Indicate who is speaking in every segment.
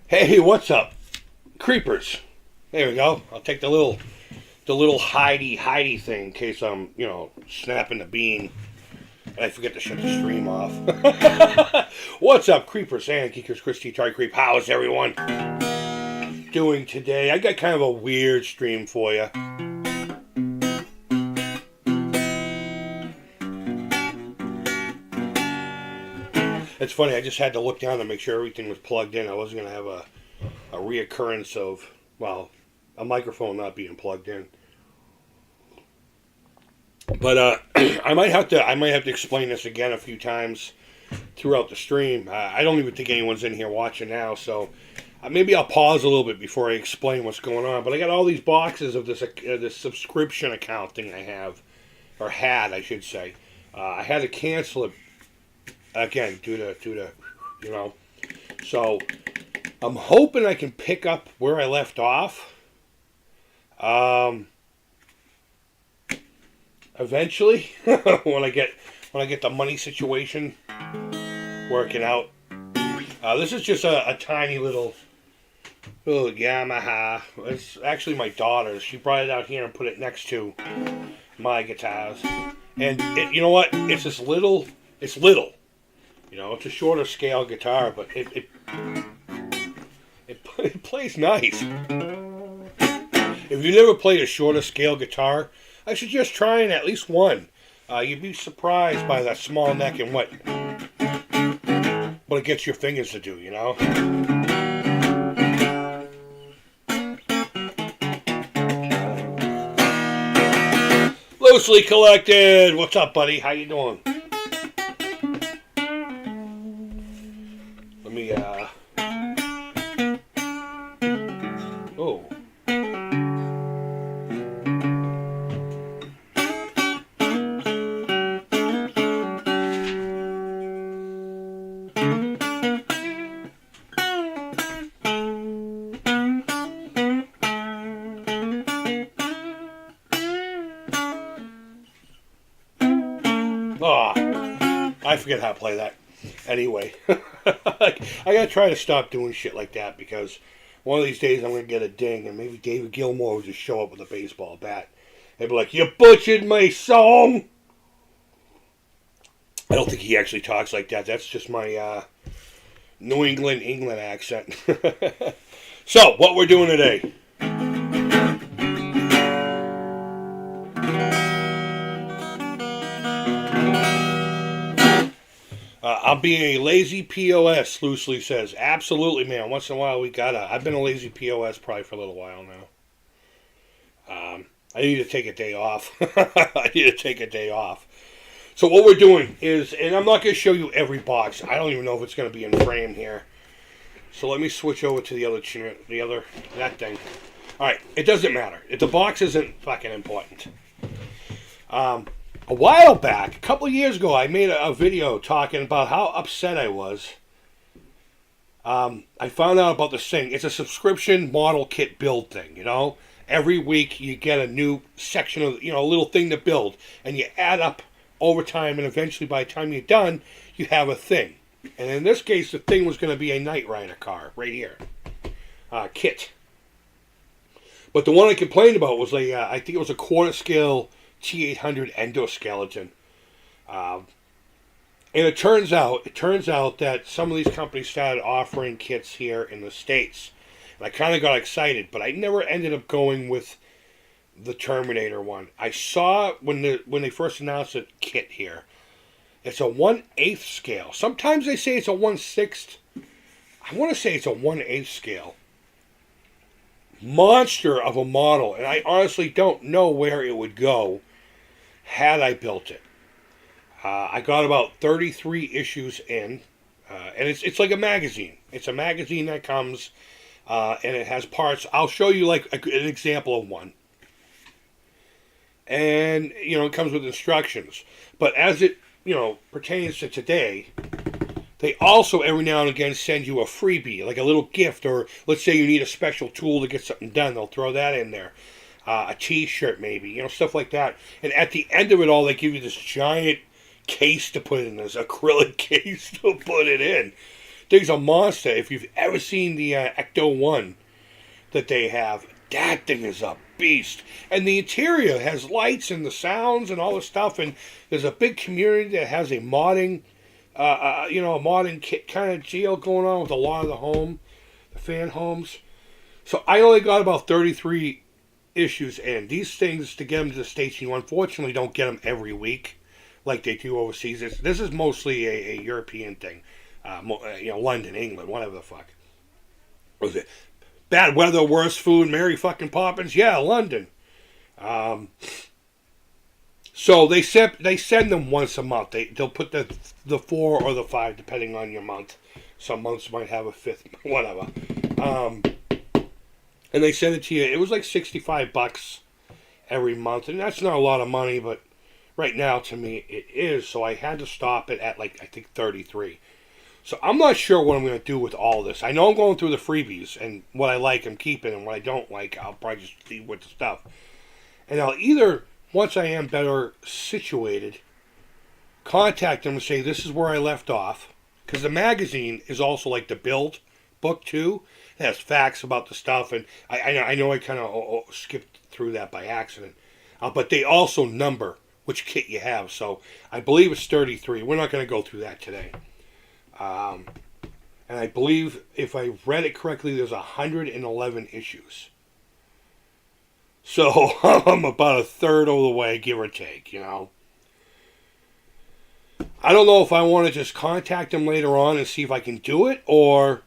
Speaker 1: Hey, what's up, creepers? There we go. I'll take the little hidey thing in case I'm snapping the bean and I forget to shut the stream off. What's up, creepers and geekers? Atari Creep. How's everyone doing today? I got kind of a weird stream for you. It's funny, I just had to look down to make sure everything was plugged in. I wasn't going to have a reoccurrence of, well, a microphone not being plugged in. But I might have to explain this again a few times throughout the stream. I don't even think anyone's in here watching now, so maybe I'll pause a little bit before I explain what's going on. But I got all these boxes of this subscription account thing I have, or had, I should say. I had to cancel it again due to so I'm hoping I can pick up where I left off eventually when I get the money situation working out. This is just a tiny little Yamaha. It's actually my daughter's. She brought it out here and put it next to my guitars, and you know what, it's little. It's a shorter scale guitar, but it plays nice. If you never played a shorter scale guitar, I suggest trying at least one. You'd be surprised by that small neck and what it gets your fingers to do, Loosely Collected. What's up, buddy? How you doing? Let me, oh. Oh, I forget how to play that. Anyway, I gotta try to stop doing shit like that because one of these days I'm gonna get a ding and maybe David Gilmour will just show up with a baseball bat and be like, "You butchered my song." I don't think he actually talks like that. That's just my New England accent. So, what we're doing today. I'm being a lazy POS, Loosely says. Absolutely, man. Once in a while we gotta. I've been a lazy POS probably for a little while now. I need to take a day off. So what we're doing is, and I'm not going to show you every box. I don't even know if it's going to be in frame here. So let me switch over to that thing. All right, it doesn't matter. The box isn't fucking important. A while back, a couple of years ago, I made a video talking about how upset I was. I found out about this thing. It's a subscription model kit build thing, Every week you get a new section of, a little thing to build. And you add up over time, and eventually by the time you're done, you have a thing. And in this case, the thing was going to be a Knight Rider car, right here. Kit. But the one I complained about was I think it was a quarter scale T800 endoskeleton. And it turns out that some of these companies started offering kits here in the States. And I kind of got excited, but I never ended up going with the Terminator one. I saw when they first announced a kit here. It's a 1/8 scale. Sometimes they say it's a 1/6. I want to say it's a 1/8 scale. Monster of a model, and I honestly don't know where it would go had I built it. I got about 33 issues in, and it's like a magazine. It's a magazine that comes, and it has parts. I'll show you like an example of one. And, it comes with instructions. But as it, pertains to today, they also every now and again send you a freebie, like a little gift, or let's say you need a special tool to get something done, they'll throw that in there. A t-shirt maybe, stuff like that. And at the end of it all, they give you this giant case to put it in, this acrylic case to put it in. thing's a monster. If you've ever seen the Ecto 1 that they have, that thing is a beast. And the interior has lights and the sounds and all the stuff. And there's a big community that has a modding, a modding kit kind of deal going on with a lot of the fan homes. So I only got about 33 issues in. These things, to get them to the States, you unfortunately don't get them every week like they do overseas. This is mostly a European thing. London, England, whatever the fuck. Was it bad weather, worse food, Mary fucking Poppins? Yeah, London. So they send them once a month. They'll put the 4 or the 5 depending on your month. Some months might have a 5th, whatever. And they send it to you. It was like $65 every month, and that's not a lot of money, but right now to me it is. So I had to stop it at I think 33. So I'm not sure what I'm going to do with all this. I know I'm going through the freebies, and what I like I'm keeping, and what I don't like I'll probably just leave with the stuff. And I'll either, once I am better situated, contact them and say this is where I left off, because the magazine is also like the build book too. It has facts about the stuff, and I know I kind of skipped through that by accident. But they also number which kit you have, so I believe it's 33. We're not going to go through that today. And I believe, if I read it correctly, there's 111 issues. So I'm about a third of the way, give or take, I don't know if I want to just contact them later on and see if I can do it, or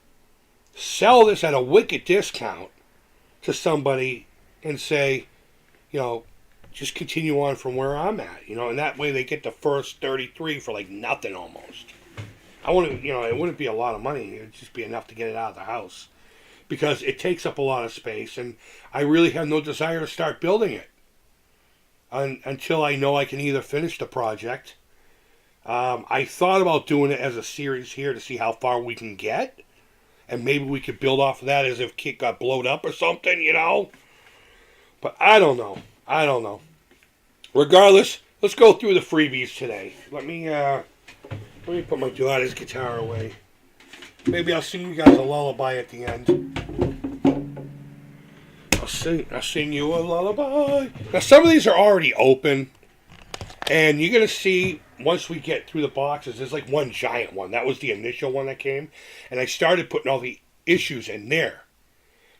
Speaker 1: sell this at a wicked discount to somebody and say, just continue on from where I'm at, and that way they get the first 33 for nothing almost. I want to, it wouldn't be a lot of money. It would just be enough to get it out of the house, because it takes up a lot of space, and I really have no desire to start building it until I know I can either finish the project. I thought about doing it as a series here to see how far we can get, and maybe we could build off of that as if Kit got blowed up or something, But I don't know. Regardless, let's go through the freebies today. Let me put my daughter's guitar away. Maybe I'll sing you guys a lullaby at the end. I'll sing you a lullaby. Now, some of these are already open, and you're going to see, once we get through the boxes, there's one giant one. That was the initial one that came, and I started putting all the issues in there.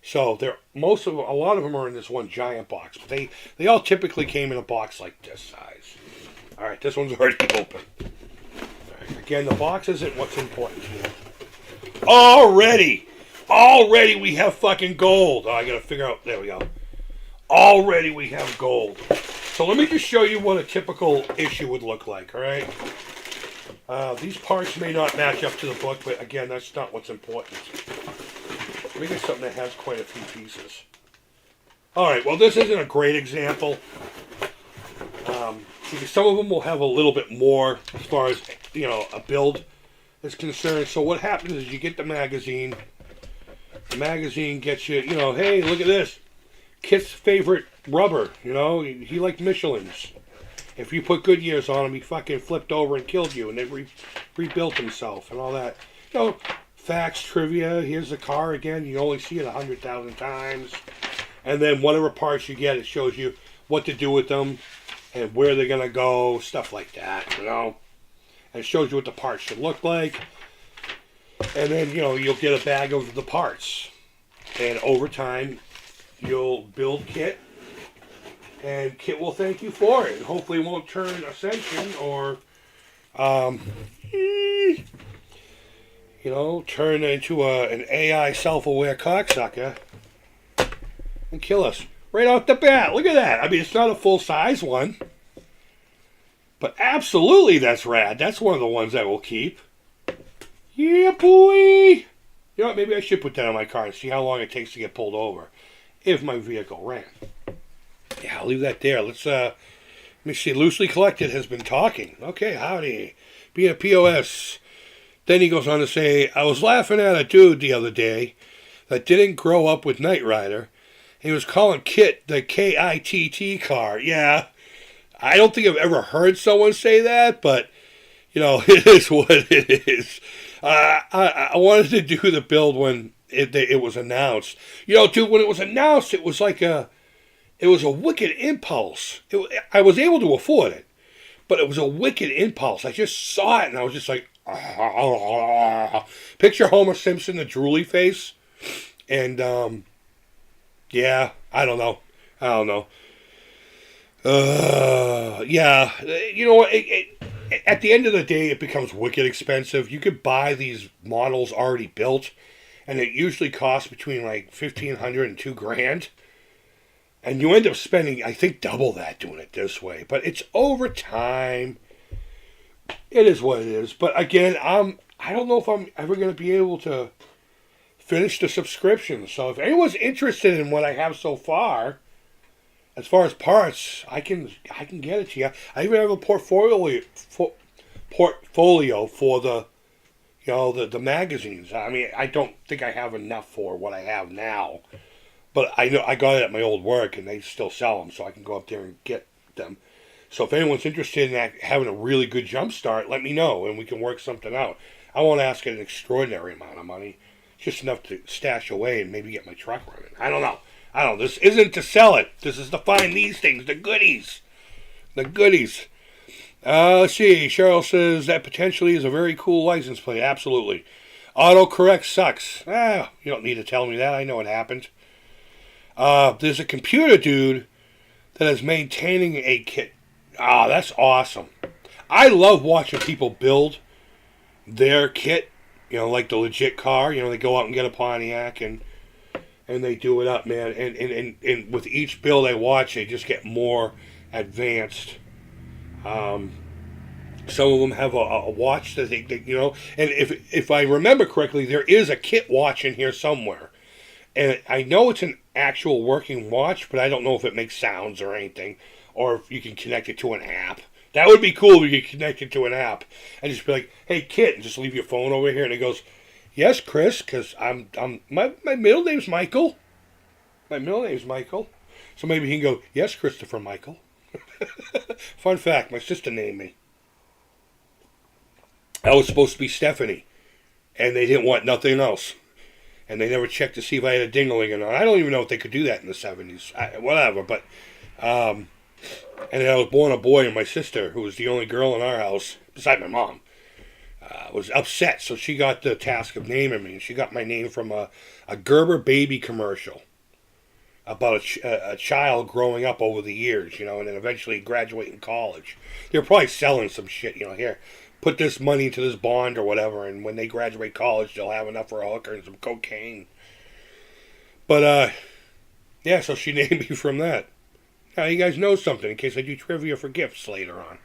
Speaker 1: So a lot of them are in this one giant box, but they all typically came in a box like this size. All right, this one's already open. All right, again, the box isn't what's important here. Already we have fucking gold. Oh, I gotta figure out. There we go. Already we have gold. So let me just show you what a typical issue would look like. All right. These parts may not match up to the book, but again, that's not what's important. Let me get something that has quite a few pieces. All right. Well, this isn't a great example. Because some of them will have a little bit more as far as a build is concerned. So what happens is you get the magazine. The magazine gets you, hey, look at this. Kit's favorite rubber, he liked Michelin's. If you put Goodyears on him, he fucking flipped over and killed you, and they rebuilt himself and all that. Facts, trivia, here's the car again. You only see it 100,000 times. And then whatever parts you get, it shows you what to do with them and where they're going to go, stuff like that, And it shows you what the parts should look like. And then, you'll get a bag of the parts. And over time, you'll build Kit. And Kit will thank you for it. And hopefully it won't turn Ascension or, turn into an AI self-aware cocksucker and kill us. Right off the bat. Look at that. I mean, it's not a full-size one. But absolutely that's rad. That's one of the ones I will keep. Yeah, boy. You know what? Maybe I should put that on my car and see how long it takes to get pulled over if my vehicle ran. Yeah, I'll leave that there. Let me see. Loosely Collected has been talking. Okay, howdy. Being a POS. Then he goes on to say, I was laughing at a dude the other day that didn't grow up with Knight Rider. He was calling Kit the K.I.T.T car. Yeah, I don't think I've ever heard someone say that, but, it is what it is. I wanted to do the build when it was announced. You know, dude, when it was announced, it was it was a wicked impulse. I was able to afford it, but it was a wicked impulse. I just saw it and I was just like, picture Homer Simpson, the drooly face, and yeah, I don't know. Yeah, you know what? At the end of the day, it becomes wicked expensive. You could buy these models already built, and it usually costs between like $1,500 and $2,000. And you end up spending, I think, double that doing it this way. But it's over time. It is what it is. But again, I don't know if I'm ever going to be able to finish the subscription. So if anyone's interested in what I have so far, as far as parts, I can get it to you. I even have a portfolio for the the magazines. I mean, I don't think I have enough for what I have now, but I know I got it at my old work, and they still sell them, so I can go up there and get them. So if anyone's interested in having a really good jump start, let me know, and we can work something out. I won't ask an extraordinary amount of money, just enough to stash away and maybe get my truck running. I don't know. This isn't to sell it. This is to find these things, the goodies. The goodies. Let's see. Cheryl says that potentially is a very cool license plate. Absolutely. Autocorrect sucks. You don't need to tell me that. I know it happened. There's a computer dude that is maintaining a kit. That's awesome. I love watching people build their kit. You know, like the legit car. You know, they go out and get a Pontiac and they do it up, man. And with each build I watch, they just get more advanced. Some of them have a watch that they and if I remember correctly, there is a kit watch in here somewhere. And I know it's an actual working watch, but I don't know if it makes sounds or anything, or if you can connect it to an app. That would be cool if you could connect it to an app and just be like, "Hey, kit," and just leave your phone over here, and it goes, "Yes, Chris," because my middle name's Michael. My middle name's Michael. So maybe he can go, "Yes, Christopher Michael." Fun fact, my sister named me. I was supposed to be Stephanie, and they didn't want nothing else. And they never checked to see if I had a ding-a-ling or not. I don't even know if they could do that in the 70s. Whatever, but... and then I was born a boy, and my sister, who was the only girl in our house, besides my mom, was upset. So she got the task of naming me, and she got my name from a Gerber baby commercial about a child growing up over the years, and then eventually graduating college. They're probably selling some shit, here. Put this money into this bond or whatever, and when they graduate college, they'll have enough for a hooker and some cocaine. But, yeah, so she named me from that. Now, you guys know something in case I do trivia for gifts later on.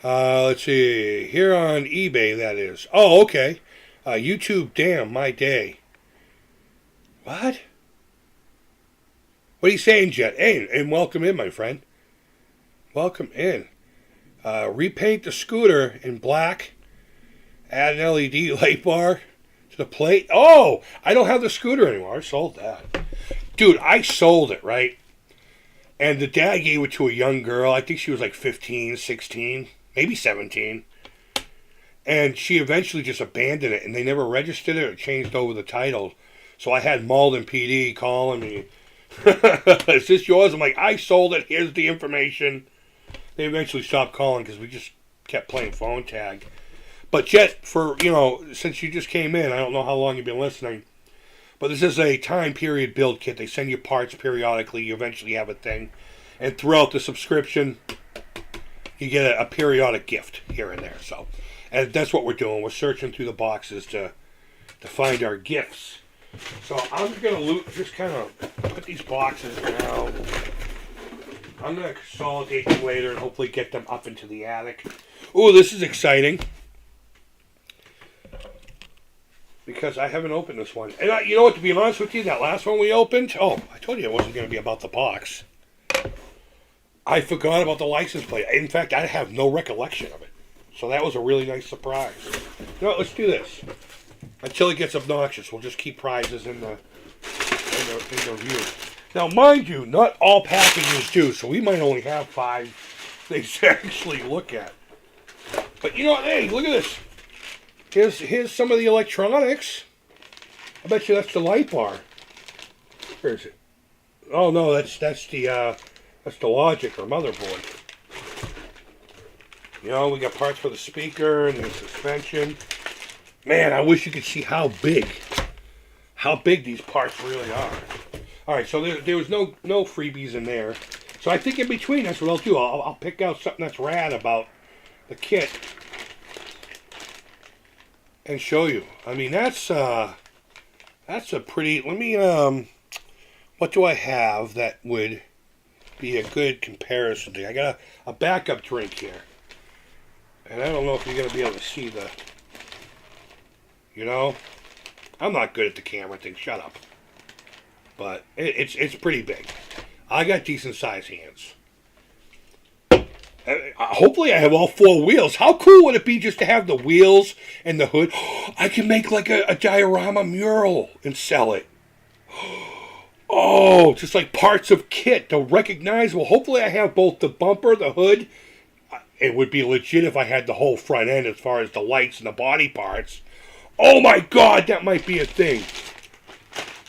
Speaker 1: Let's see. Here on eBay, that is. Oh, okay. YouTube, damn, my day. What? What are you saying, Jet? Hey, and welcome in, my friend. Welcome in. Repaint the scooter in black. Add an LED light bar to the plate. Oh, I don't have the scooter anymore. I sold that. Dude, I sold it, right? And the dad gave it to a young girl. I think she was like 15, 16, maybe 17. And she eventually just abandoned it, and they never registered it or changed over the title. So I had Malden PD calling me. Is this yours? I'm like, I sold it. Here's the information. They eventually stopped calling because we just kept playing phone tag. But Jet, since you just came in, I don't know how long you've been listening, but this is a time period build kit. They send you parts periodically. You eventually have a thing. And throughout the subscription, you get a periodic gift here and there. So, and that's what we're doing. We're searching through the boxes to find our gifts. So I'm going to just kind of put these boxes down. I'm going to consolidate them later and hopefully get them up into the attic. Ooh, this is exciting. Because I haven't opened this one. And you know what, to be honest with you, that last one we opened, I told you it wasn't going to be about the box. I forgot about the license plate. In fact, I have no recollection of it. So that was a really nice surprise. You know what, let's do this. Until it gets obnoxious, we'll just keep prizes in the view. Now, mind you, not all packages do, so we might only have 5 things to actually look at. But you know what? Hey, look at this. Here's some of the electronics. I bet you that's the light bar. Where is it? Oh no, that's the logic or motherboard. You know, we got parts for the speaker and the suspension. Man, I wish you could see how big these parts really are. All right, so there was no freebies in there. So I think in between, that's what I'll do. I'll pick out something that's rad about the kit and show you. I mean, that's a pretty. Let me what do I have that would be a good comparison thing? I got a backup drink here, and I don't know if you're gonna be able to see the. You know, I'm not good at the camera thing. Shut up. But it's pretty big. I got decent sized hands. Hopefully I have all four wheels. How cool would it be just to have the wheels and the hood? I can make like a diorama mural and sell it. Oh, just like parts of kit. They're recognizable. Hopefully I have both the bumper, the hood. It would be legit if I had the whole front end as far as the lights and the body parts. Oh my God, that might be a thing.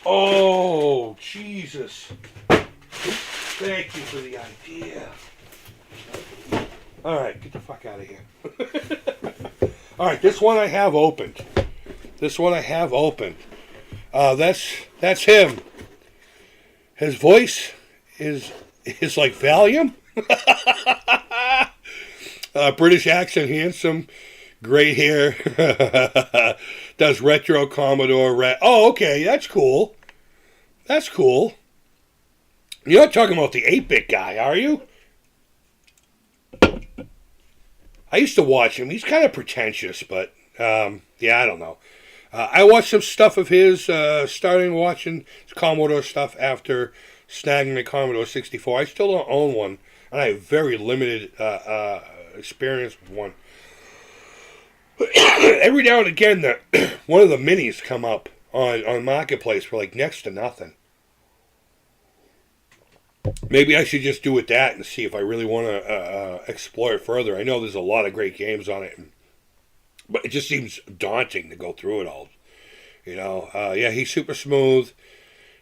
Speaker 1: Oh, Jesus. Thank you for the idea. All right, get the fuck out of here. All right, this one I have opened. That's him. His voice is like Valium. British accent, handsome. Great hair. Does retro Commodore. Oh, okay. That's cool. You're not talking about the 8-bit guy, are you? I used to watch him. He's kind of pretentious, but yeah, I don't know. I watched some stuff of his, starting watching Commodore stuff after snagging the Commodore 64. I still don't own one, and I have very limited experience with one. Every now and again, one of the minis come up on Marketplace for like next to nothing. Maybe I should just do with that and see if I really want to explore it further. I know there's a lot of great games on it, but it just seems daunting to go through it all. You know, yeah, he's super smooth.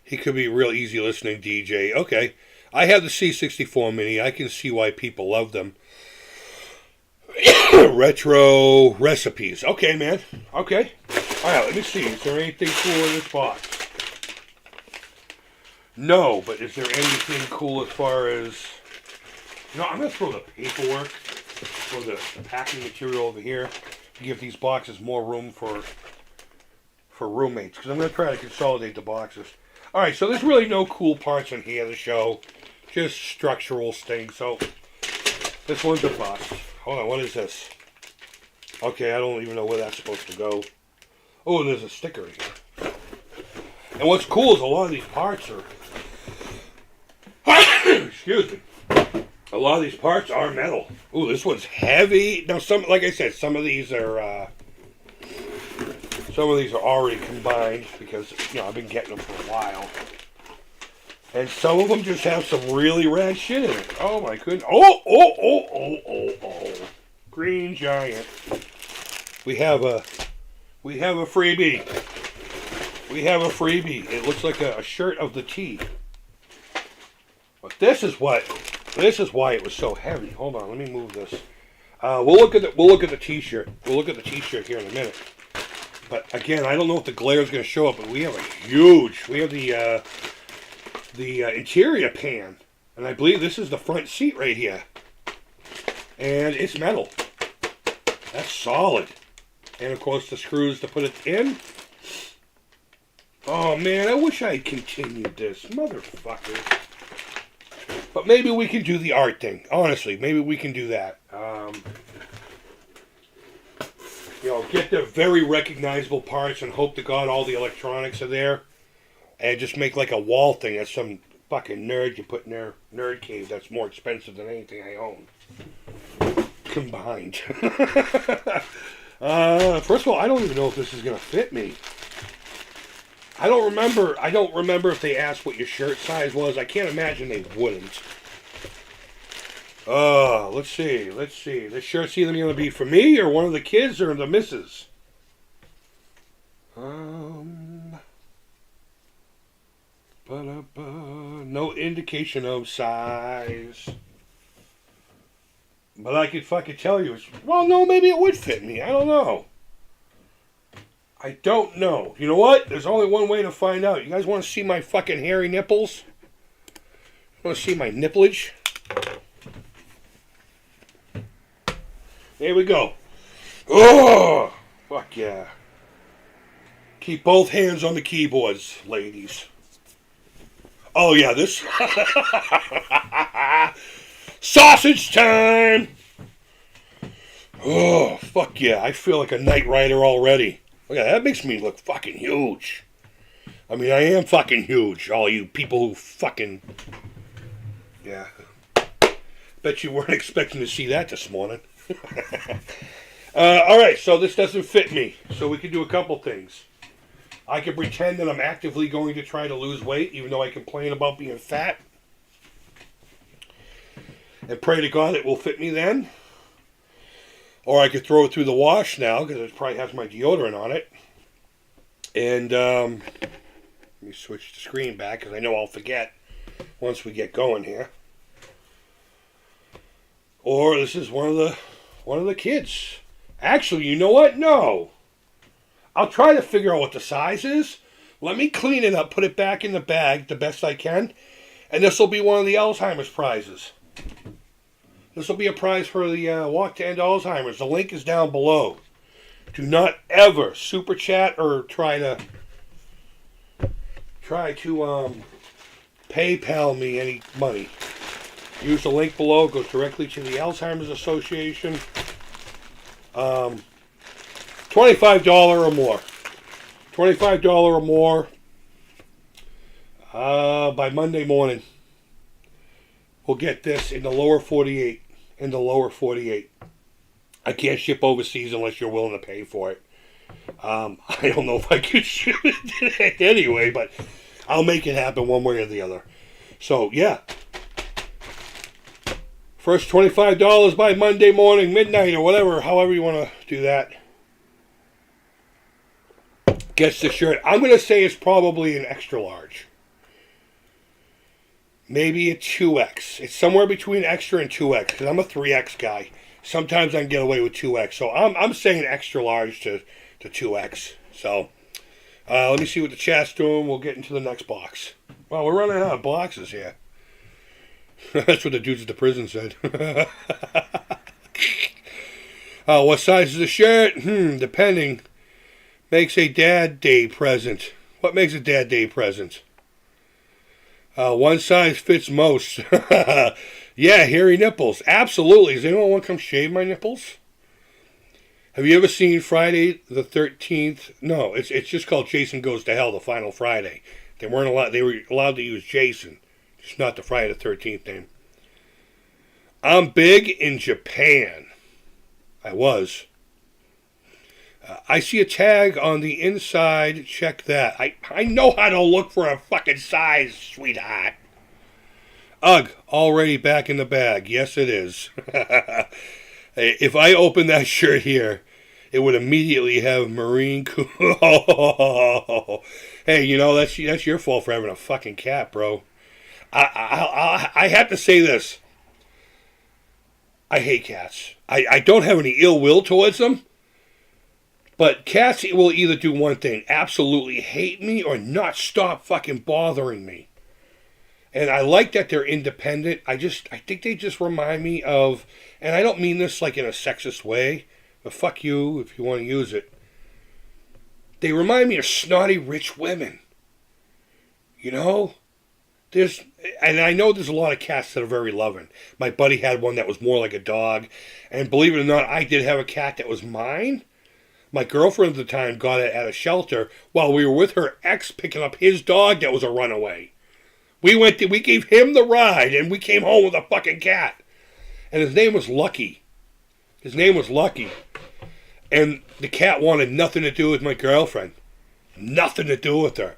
Speaker 1: He could be a real easy listening DJ. Okay, I have the C64 Mini. I can see why people love them. Retro recipes. Okay, man. Okay. All right, let me see. Is there anything cool in this box? No, but is there anything cool as far as... You know, I'm going to throw the paperwork or the packing material over here to give these boxes more room for roommates, because I'm going to try to consolidate the boxes. All right, so there's really no cool parts in here to show. Just structural things. So this one's a bust. Hold on, what is this? Okay, I don't even know where that's supposed to go. Oh, there's a sticker here. And what's cool is a lot of these parts are... Excuse me. A lot of these parts are metal. Ooh, this one's heavy. Now, like I said, some of these are already combined because, you know, I've been getting them for a while. And some of them just have some really rad shit in it. Oh my goodness. Oh. Green Giant. We have a freebie. It looks like a shirt of the T. But this is why it was so heavy. Hold on, let me move this. We'll look at the T-shirt. We'll look at the T-shirt here in a minute. But again, I don't know if the glare is going to show up, but we have the interior pan, and I believe this is the front seat right here, and it's metal. That's solid. And of course the screws to put it in. Oh man, I wish I had continued this, motherfucker. But maybe we can do the art thing. Honestly, maybe we can do that. You know, get the very recognizable parts and hope to God all the electronics are there. And just make like a wall thing that some fucking nerd you put in their nerd cave that's more expensive than anything I own. Combined. First of all, I don't even know if this is going to fit me. I don't remember if they asked what your shirt size was. I can't imagine they wouldn't. Let's see. This shirt's either going to be for me or one of the kids or the missus. No indication of size. But I could fucking tell you, well, no, maybe it would fit me. I don't know. I don't know. You know what? There's only one way to find out. You guys want to see my fucking hairy nipples? Want to see my nipplage? There we go. Oh, fuck yeah. Keep both hands on the keyboards, ladies. Oh yeah, this sausage time. Oh, fuck yeah. I feel like a Knight Rider already. Look at that. That makes me look fucking huge. I mean, I am fucking huge. All you people who fucking... Yeah. Bet you weren't expecting to see that this morning. Alright, so this doesn't fit me. So we can do a couple things. I can pretend that I'm actively going to try to lose weight, even though I complain about being fat. And pray to God it will fit me then. Or I could throw it through the wash now, because it probably has my deodorant on it. And, let me switch the screen back, because I know I'll forget once we get going here. Or this is one of the kids. Actually, you know what? No. I'll try to figure out what the size is. Let me clean it up, put it back in the bag the best I can. And this will be one of the Alzheimer's prizes. This will be a prize for the Walk to End Alzheimer's. The link is down below. Do not ever super chat or try to PayPal me any money. Use the link below. Go directly to the Alzheimer's Association. $25 or more. $25 or more. By Monday morning, we'll get this in the lower 48. In the lower 48. I can't ship overseas unless you're willing to pay for it. I don't know if I could ship it today anyway, but I'll make it happen one way or the other. So, yeah. First $25 by Monday morning, midnight, or whatever, however you want to do that. Gets the shirt. I'm going to say it's probably an extra large. Maybe a 2X. It's somewhere between extra and 2X, because I'm a 3X guy. Sometimes I can get away with 2X. So I'm saying extra large to 2X. So let me see what the chat's doing. We'll get into the next box. Well, we're running out of boxes here. That's what the dudes at the prison said. What size is the shirt? Depending. Makes a Dad Day present. What makes a Dad Day present? One size fits most. Yeah, hairy nipples. Absolutely. Does anyone want to come shave my nipples? Have you ever seen Friday the 13th? No, it's just called Jason Goes to Hell, the final Friday. They were allowed to use Jason. Just not the Friday the 13th name. I'm big in Japan. I was. I see a tag on the inside. Check that. I know how to look for a fucking size, sweetheart. Ugh, already back in the bag. Yes, it is. If I open that shirt here, it would immediately have Marine cool. Hey, you know, that's your fault for having a fucking cat, bro. I have to say this. I hate cats. I don't have any ill will towards them. But cats will either do one thing, absolutely hate me, or not stop fucking bothering me. And I like that they're independent. I think they just remind me of, and I don't mean this like in a sexist way, but fuck you if you want to use it. They remind me of snotty rich women. You know? And I know there's a lot of cats that are very loving. My buddy had one that was more like a dog. And believe it or not, I did have a cat that was mine. My girlfriend at the time got it at a shelter while we were with her ex picking up his dog that was a runaway. We gave him the ride and we came home with a fucking cat. And his name was Lucky. And the cat wanted nothing to do with my girlfriend. Nothing to do with her.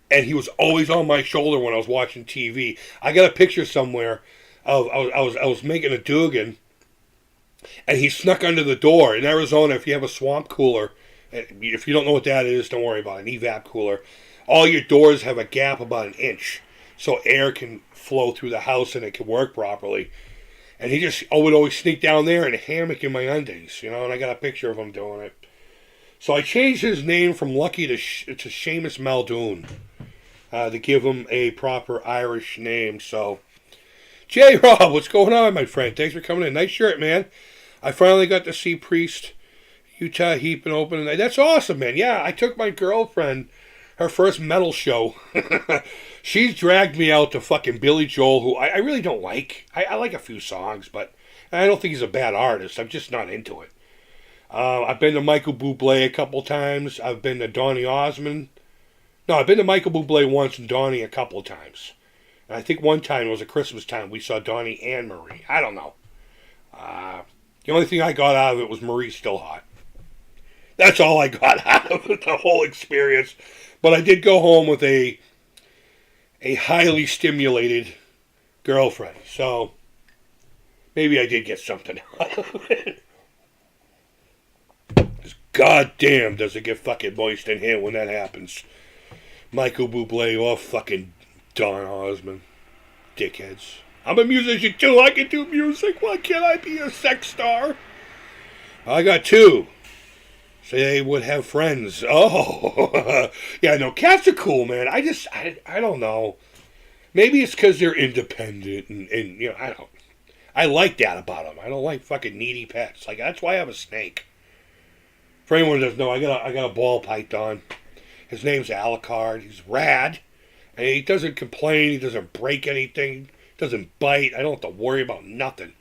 Speaker 1: And he was always on my shoulder when I was watching TV. I got a picture somewhere of I was making a Dugan. And he snuck under the door. In Arizona, if you have a swamp cooler, If you don't know what that is, don't worry about it. An evap cooler. All your doors have a gap about an inch, so air can flow through the house and it can work properly. And he just would always sneak down there in a hammock in my undies, you know, and I got a picture of him doing it. So I changed his name from Lucky to Seamus Muldoon to give him a proper Irish name. So, J-Rob, what's going on, my friend? Thanks for coming in. Nice shirt, man. I finally got to see Priest, Utah Heap and Open. And that's awesome, man. Yeah, I took my girlfriend, her first metal show. She's dragged me out to fucking Billy Joel, who I really don't like. I like a few songs, but I don't think he's a bad artist. I'm just not into it. I've been to Michael Bublé a couple times. I've been to Donny Osmond. No, I've been to Michael Bublé once and Donny a couple of times. And I think one time, it was a Christmas time, we saw Donny and Marie. I don't know. The only thing I got out of it was Marie Still Hot. That's all I got out of it, the whole experience. But I did go home with a highly stimulated girlfriend. So, maybe I did get something out of it. God damn, does it get fucking moist in here when that happens. Michael Bublé or fucking Don Osmond. Dickheads. I'm a musician too. I can do music. Why can't I be a sex star? I got two. So they would have friends. Oh. Yeah, no, cats are cool, man. I don't know. Maybe it's because they're independent and, you know, I like that about them. I don't like fucking needy pets. Like, that's why I have a snake. For anyone who doesn't know, I got a ball python. His name's Alucard. He's rad. And he doesn't complain. He doesn't break anything. Doesn't bite. I don't have to worry about nothing.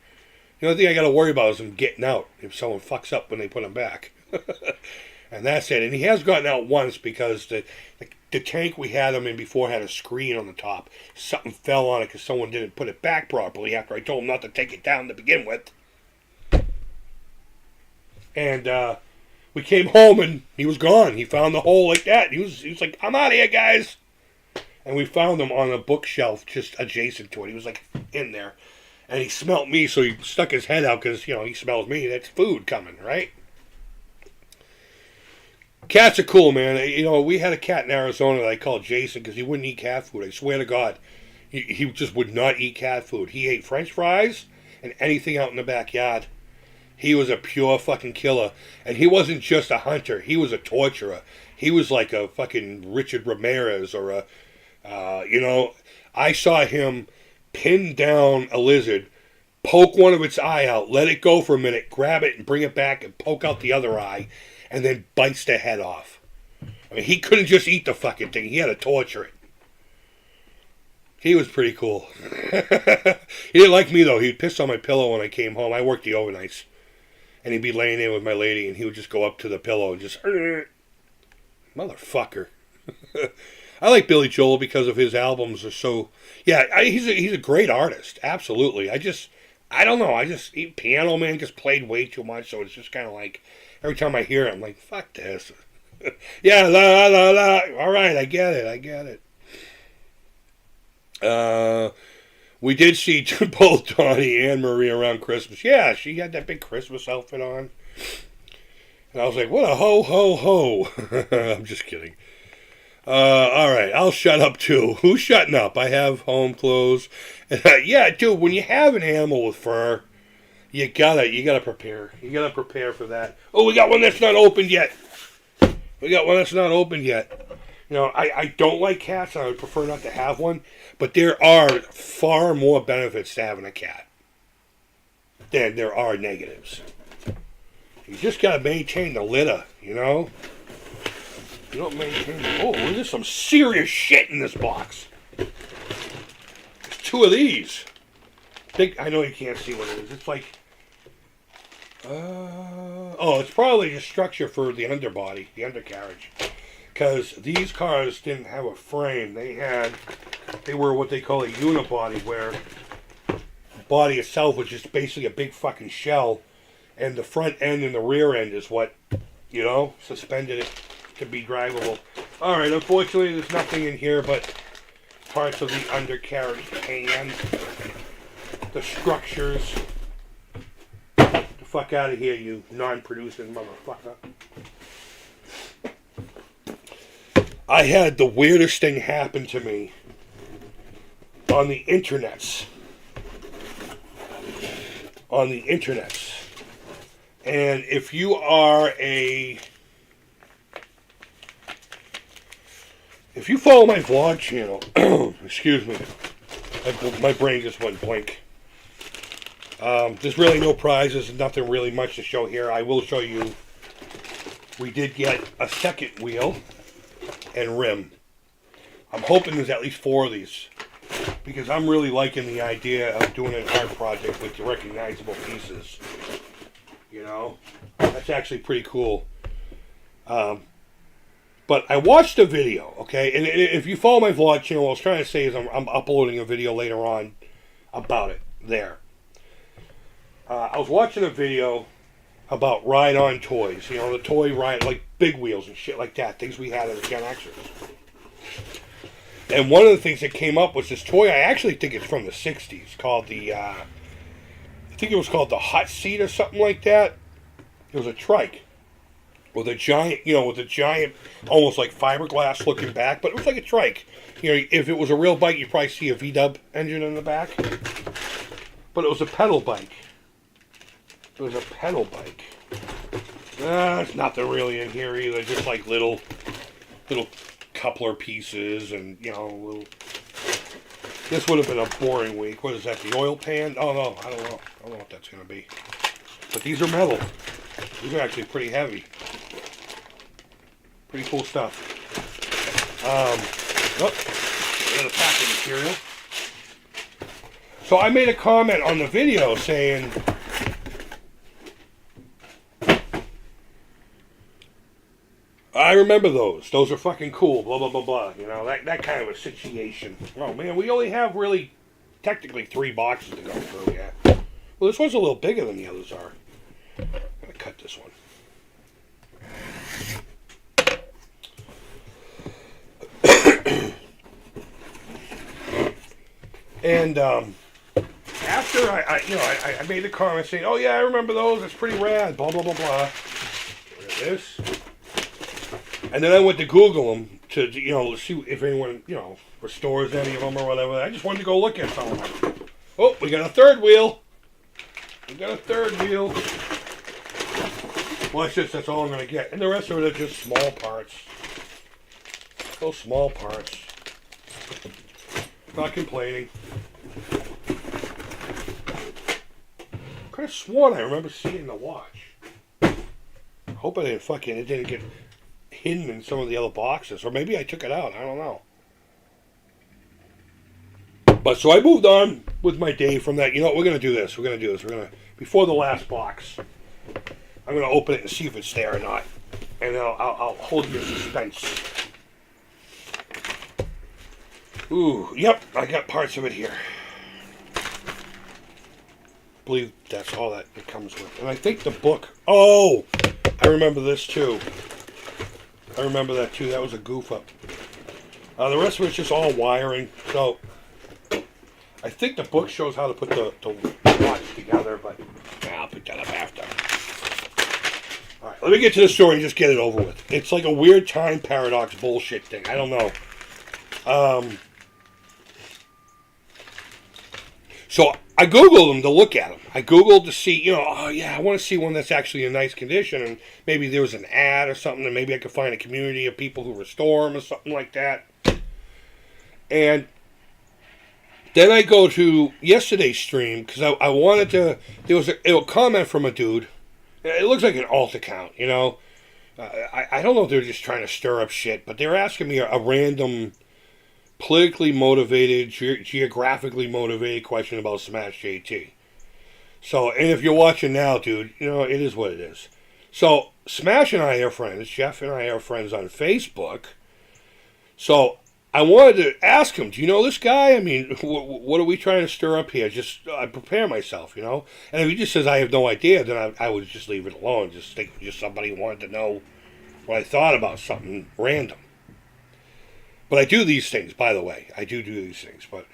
Speaker 1: The only thing I got to worry about is him getting out if someone fucks up when they put him back. And that's it. And he has gotten out once because the tank we had him in before had a screen on the top. Something fell on it because someone didn't put it back properly after I told him not to take it down to begin with. And we came home and he was gone. He found the hole like that. He was like, I'm out of here, guys. And we found him on a bookshelf just adjacent to it. He was like in there. And he smelt me, so he stuck his head out because, you know, he smells me. That's food coming, right? Cats are cool, man. You know, we had a cat in Arizona that I called Jason because he wouldn't eat cat food. I swear to God. He just would not eat cat food. He ate French fries and anything out in the backyard. He was a pure fucking killer. And he wasn't just a hunter. He was a torturer. He was like a fucking Richard Ramirez or a, you know, I saw him pin down a lizard, poke one of its eye out, let it go for a minute, grab it and bring it back and poke out the other eye, and then bites the head off. I mean, he couldn't just eat the fucking thing. He had to torture it. He was pretty cool. He didn't like me, though. He'd piss on my pillow when I came home. I worked the overnights. And he'd be laying there with my lady, and he would just go up to the pillow and just... Motherfucker. I like Billy Joel because of his albums are so... Yeah, he's a great artist. Absolutely. I don't know. Piano Man just played way too much, so it's just kind of like... Every time I hear it, I'm like, fuck this. Yeah, la, la, la. All right, I get it. We did see both Donnie and Marie around Christmas. Yeah, she had that big Christmas outfit on. And I was like, what a ho, ho, ho. I'm just kidding. All right, I'll shut up too. Who's shutting up? I have home clothes. Yeah, dude, when you have an animal with fur, you gotta prepare. You gotta prepare for that. Oh, we got one that's not opened yet. You know, I don't like cats. I would prefer not to have one. But there are far more benefits to having a cat than there are negatives. You just got to maintain the litter, you know? You don't maintain... Oh, there's some serious shit in this box. There's two of these. I know you can't see what it is. It's like... it's probably a structure for the underbody, the undercarriage. Because these cars didn't have a frame. They were what they call a unibody, where the body itself was just basically a big fucking shell, and the front end and the rear end is what, you know, suspended it to be drivable. Alright, unfortunately there's nothing in here but parts of the undercarriage pan, the structures. Get the fuck out of here, you non-producing motherfucker. I had the weirdest thing happen to me on the internets. On the internets. And if you are if you follow my vlog channel, excuse me, my brain just went blank. There's really no prizes, nothing really much to show here. I will show you, we did get a second wheel and rim. I'm hoping there's at least 4 of these, because I'm really liking the idea of doing an art project with the recognizable pieces. You know, that's actually pretty cool. But I watched a video, okay? And if you follow my vlog channel, what I was trying to say is I'm uploading a video later on about it there. I was watching a video about ride-on toys. You know, the toy ride, like Big Wheels and shit like that. Things we had as Gen Xers. And one of the things that came up was this toy. I actually think it's from the 60s. Called the, I think it was called the Hot Seat or something like that. It was a trike. With a giant, almost like fiberglass looking back, but it was like a trike. You know, if it was a real bike, you'd probably see a V-dub engine in the back. But it was a pedal bike. It was a pedal bike. There's nothing really in here either, just like little coupler pieces and, little... This would have been a boring week. What is that, the oil pan? Oh, no, I don't know. I don't know what that's going to be. But these are metal. These are actually pretty heavy. Pretty cool stuff. Another packing material. So I made a comment on the video saying, I remember those. Those are fucking cool. Blah, blah, blah, blah. You know, that kind of a situation. Oh, man, we only have really, technically 3 boxes to go through, yeah. Well, this one's a little bigger than the others are. I'm going to cut this one. And after I made the comment saying, oh yeah, I remember those, it's pretty rad, blah, blah, blah, blah. Look at this. And then I went to Google them to see if anyone, restores any of them or whatever. I just wanted to go look at some of them. Oh, we got a third wheel. Well, that's all I'm going to get. And the rest of it are just small parts. Those small parts. Not complaining. Could have sworn I remember seeing the watch. Hope it didn't get hidden in some of the other boxes. Or maybe I took it out. I don't know. But so I moved on with my day from that. You know what? We're going to do this. Before the last box, I'm going to open it and see if it's there or not. And then I'll hold you in suspense. Ooh, yep, I got parts of it here. I believe that's all that it comes with. And I think the book... Oh! I remember this too. I remember that too. That was a goof up. The rest of it's just all wiring. So, I think the book shows how to put the watch together, but I'll pick that up after. Alright, let me get to the story and just get it over with. It's like a weird time paradox bullshit thing. I don't know. So I Googled them to look at them. I Googled to see, I want to see one that's actually in nice condition, and maybe there was an ad or something, and maybe I could find a community of people who restore them or something like that. And then I go to yesterday's stream, because I wanted to, there was a comment from a dude. It looks like an alt account, I don't know if they're just trying to stir up shit, but they're asking me a random... politically motivated, geographically motivated question about Smash JT. So, and if you're watching now, dude, it is what it is. So, Smash and I are friends. Jeff and I are friends on Facebook. So, I wanted to ask him, do you know this guy? I mean, what are we trying to stir up here? I prepare myself, And if he just says, I have no idea, then I would just leave it alone. Just think somebody wanted to know what I thought about something random. But I do these things, by the way. I do these things. But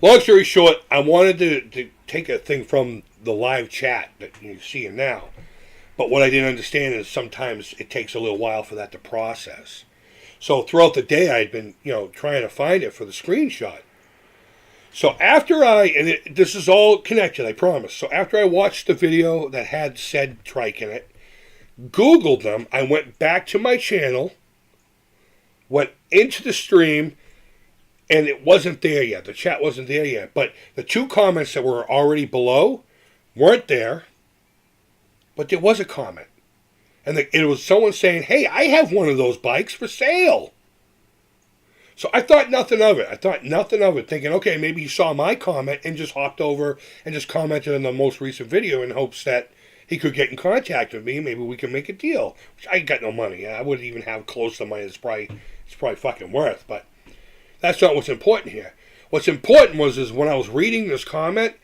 Speaker 1: long story short, I wanted to take a thing from the live chat that you're seeing now. But what I didn't understand is sometimes it takes a little while for that to process. So throughout the day, I'd been, trying to find it for the screenshot. So after this is all connected, I promise. So after I watched the video that had said trike in it, Googled them, I went back to my channel, went into the stream, and it wasn't there yet. The chat wasn't there yet. But the 2 comments that were already below weren't there, but there was a comment. And it was someone saying, hey, I have one of those bikes for sale. So I thought nothing of it. Thinking, okay, maybe he saw my comment and just hopped over and just commented on the most recent video in hopes that he could get in contact with me. Maybe we can make a deal. Which I got no money. I wouldn't even have close to money it's probably fucking worth. But that's not what's important here. What's important is when I was reading this comment,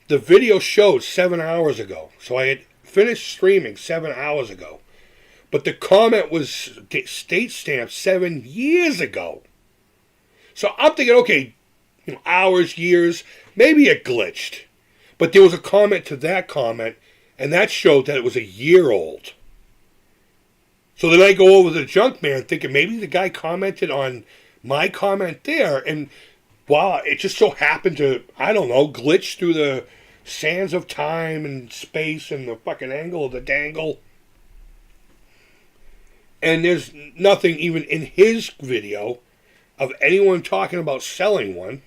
Speaker 1: the video showed 7 hours ago. So I had finished streaming 7 hours ago. But the comment was state stamped 7 years ago. So I'm thinking, okay, hours, years, maybe it glitched. But there was a comment to that comment, and that showed that it was a year old. So then I go over to the junk man thinking maybe the guy commented on my comment there, and wow, it just so happened to, I don't know, glitch through the sands of time and space and the fucking angle of the dangle. And there's nothing even in his video of anyone talking about selling one,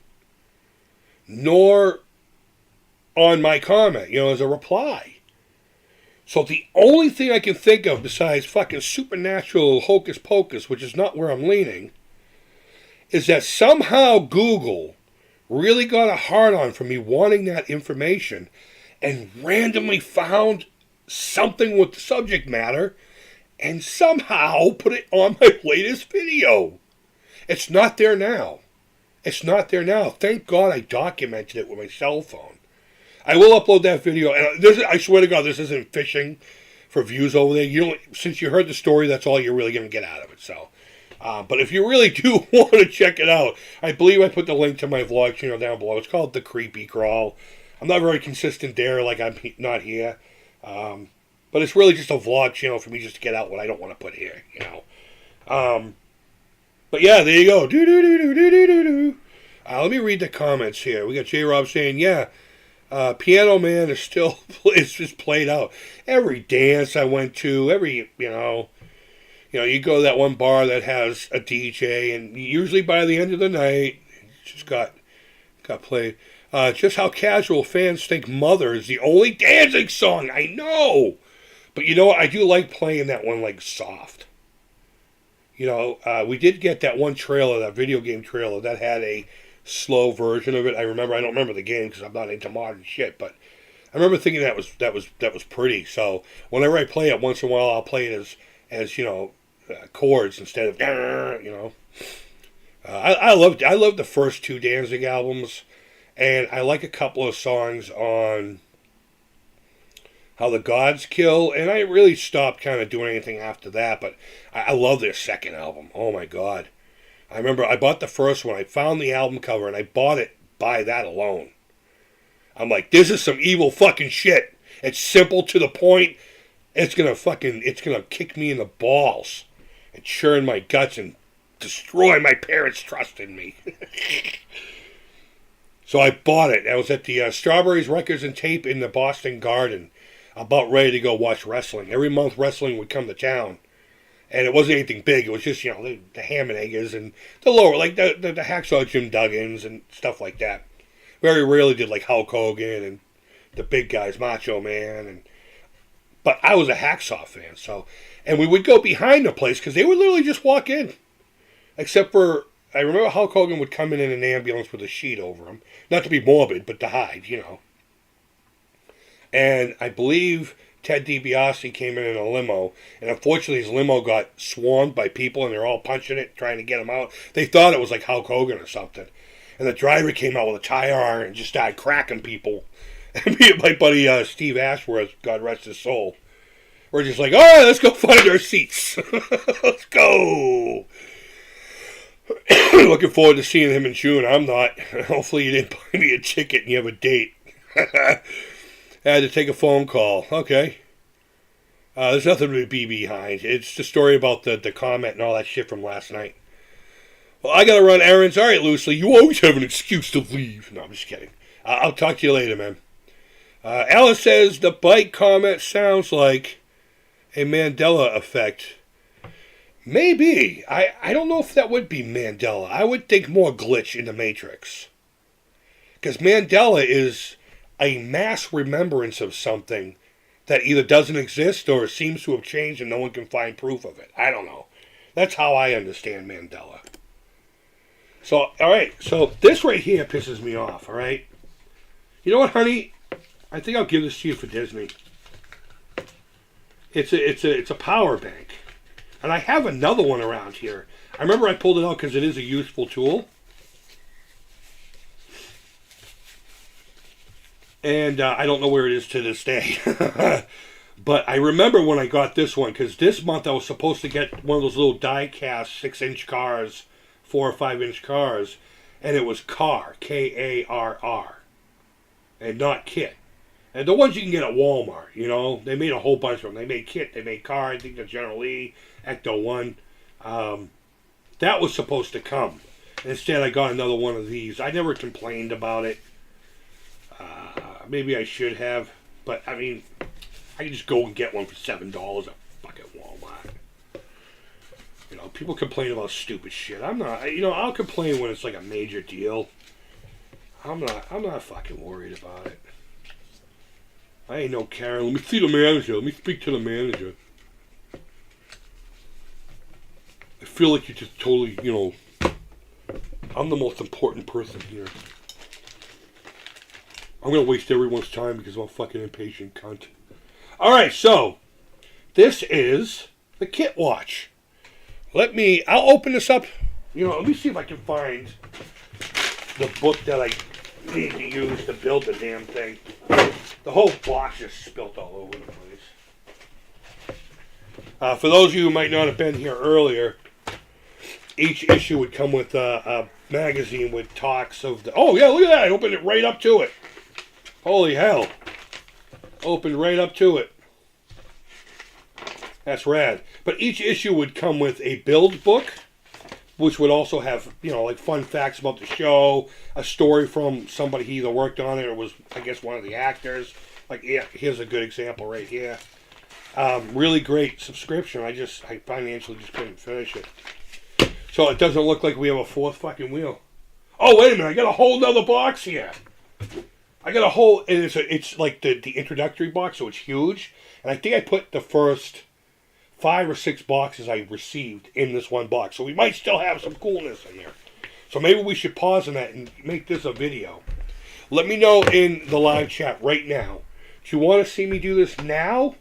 Speaker 1: nor on my comment, as a reply. So the only thing I can think of besides fucking supernatural hocus pocus, which is not where I'm leaning, is that somehow Google really got a hard-on for me wanting that information and randomly found something with the subject matter and somehow put it on my latest video. It's not there now. Thank God I documented it with my cell phone. I will upload that video. And I swear to God, this isn't fishing for views over there. Since you heard the story, that's all you're really going to get out of it. So, but if you really do want to check it out, I believe I put the link to my vlog channel down below. It's called The Creepy Crawl. I'm not very consistent there, like I'm not here. But it's really just a vlog channel for me just to get out what I don't want to put here, But yeah, there you go. Let me read the comments here. We got J-Rob saying, yeah, Piano Man is still, it's just played out. Every dance I went to, you go to that one bar that has a DJ, and usually by the end of the night, it just got played. Just how casual fans think Mother is the only dancing song. I know. But you know what? I do like playing that one like soft. We did get that one trailer, that video game trailer, that had a slow version of it. I don't remember the game because I'm not into modern shit, but I remember thinking that was pretty. So whenever I play it, once in a while, I'll play it as chords instead of I love the first 2 Danzig albums, and I like a couple of songs on How the Gods Kill, and I really stopped kind of doing anything after that, but I love their second album. Oh my God. I remember I bought the first one, I found the album cover, and I bought it by that alone. I'm like, this is some evil fucking shit. It's simple to the point. It's gonna kick me in the balls and churn my guts and destroy my parents' trust in me. So I bought it. I was at the Strawberries Records and Tape in the Boston Garden, about ready to go watch wrestling. Every month wrestling would come to town. And it wasn't anything big. It was just, the ham and eggers and the lower, like the Hacksaw Jim Duggins and stuff like that. Very rarely did like Hulk Hogan and the big guys, Macho Man. But I was a Hacksaw fan, so. And we would go behind the place because they would literally just walk in. Except for, I remember Hulk Hogan would come in an ambulance with a sheet over him. Not to be morbid, but to hide, And I believe Ted DiBiase came in a limo, and unfortunately his limo got swarmed by people, and they're all punching it, trying to get him out. They thought it was like Hulk Hogan or something. And the driver came out with a tire iron and just started cracking people. And me and my buddy Steve Ashworth, God rest his soul, we're just like, all right, let's go find our seats. Let's go. Looking forward to seeing him in June. I'm not. Hopefully you didn't buy me a ticket and you have a date. I had to take a phone call. Okay. There's nothing to be behind. It's the story about the comment and all that shit from last night. Well, I gotta run errands. All right, Loosely, you always have an excuse to leave. No, I'm just kidding. I'll talk to you later, man. Alice says the bike comment sounds like a Mandela effect. Maybe. I don't know if that would be Mandela. I would think more glitch in the Matrix. Because Mandela is a mass remembrance of something that either doesn't exist or seems to have changed and no one can find proof of it. I don't know. That's how I understand Mandela. So, alright. So, this right here pisses me off, alright? You know what, honey? I think I'll give this to you for Disney. It's a power bank. And I have another one around here. I remember I pulled it out because it is a useful tool. And I don't know where it is to this day. But I remember when I got this one, because this month I was supposed to get one of those little die-cast 6-inch cars, 4 or 5-inch cars, and it was Car, K-A-R-R, and not Kit. And the ones you can get at Walmart, you know, they made a whole bunch of them. They made Kit, they made Car, I think the General Lee, Ecto 1. That was supposed to come. Instead, I got another one of these. I never complained about it. Maybe I should have, but I mean, I can just go and get one for $7 at fucking Walmart. You know, people complain about stupid shit. I'm not. You know, I'll complain when it's like a major deal. I'm not fucking worried about it. I ain't no Karen. Let me see the manager. Let me speak to the manager. I feel like you're just totally, you know, I'm the most important person here. I'm going to waste everyone's time because I'm a fucking impatient cunt. Alright, so, this is the Kit Watch. I'll open this up. You know, let me see if I can find the book that I need to use to build the damn thing. The whole box is spilt all over the place. For those of you who might not have been here earlier, each issue would come with a magazine with talks of the... Oh, yeah, look at that. I opened it right up to it. Holy hell. Opened right up to it. That's rad. But each issue would come with a build book, which would also have, you know, like fun facts about the show, a story from somebody who either worked on it or was, I guess, one of the actors. Like, yeah, here's a good example right here. Really great subscription. I financially just couldn't finish it. So it doesn't look like we have a fourth fucking wheel. Oh, wait a minute. I got a whole nother box here. I got a whole, and it's like the introductory box, so it's huge. And I think I put the first 5 or 6 boxes I received in this one box. So we might still have some coolness in here. So maybe we should pause on that and make this a video. Let me know in the live chat right now. Do you want to see me do this now,